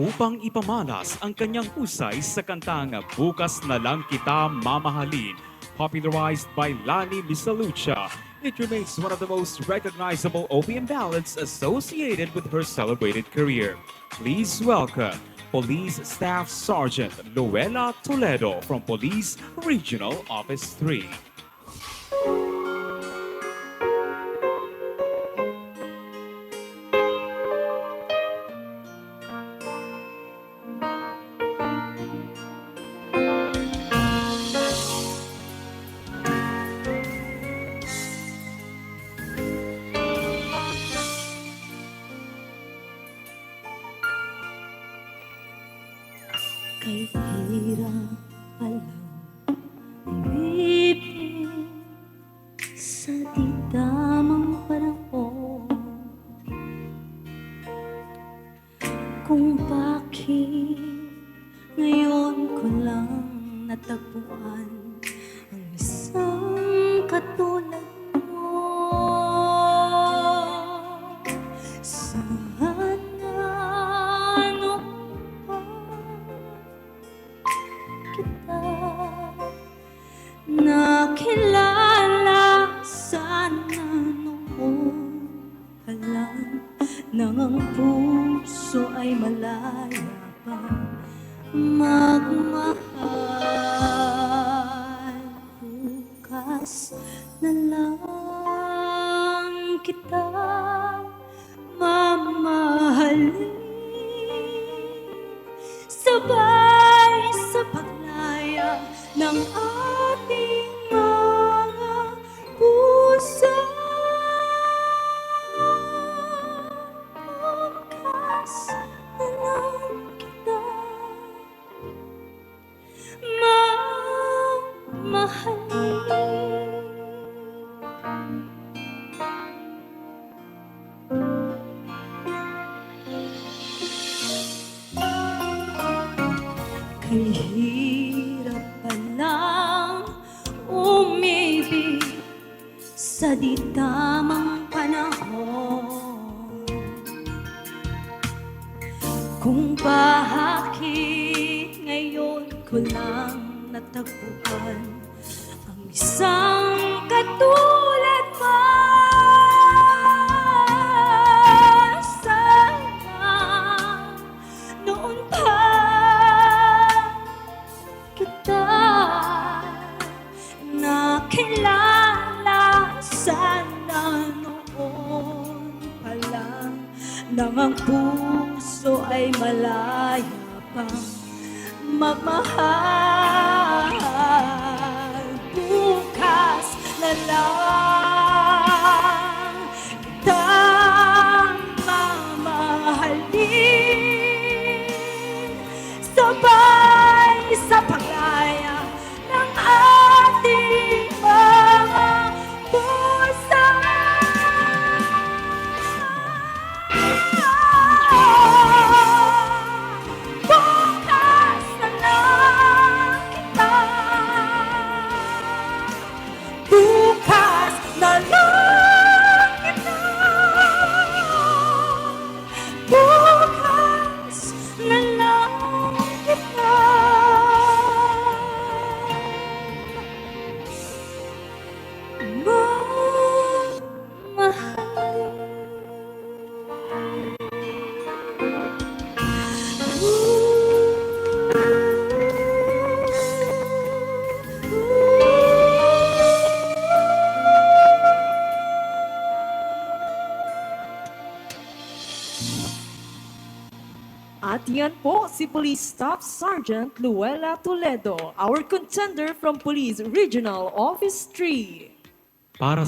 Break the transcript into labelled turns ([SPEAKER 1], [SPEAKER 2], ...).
[SPEAKER 1] upang ipamalas ang kanyang husay sa kantang Bukas na Lang Kita Mamahalin, popularized by Lani Misalucha. It remains one of the most recognizable OPM ballads associated with her celebrated career. Please welcome Police Staff Sergeant Luella Toledo from Police Regional Office 3.
[SPEAKER 2] Kay hirap palang umibig sa di tamang panahon, kung bakit ngayon ko lang natagpuan ang isang katulad mo. Sana ano pa kita nakilala, sana noon pa lang nang ang puso ay malaya pa magmahal. Bukas na lang kita mamahalin, sabay sa paglaya ng ating mga puso. Bukas na lang kita mamahalin. Kay hirap palang umibig sa di tamang panahon, kung bakit ngayon ko lang natagpuan ang isang katulad mo. Sana noon pa kita nakilala, sana noon pa lang nang ang puso ay malaya pang magmahal. Bukas na lang kita mamahalin, sabay sa paglaya ng ating mga puso. Bukas na lang kita, bukas na lang kita, bukas na lang kita
[SPEAKER 3] At yan po si Police Staff Sergeant Luella Toledo, our contender from Police Regional Office 3.
[SPEAKER 1] Para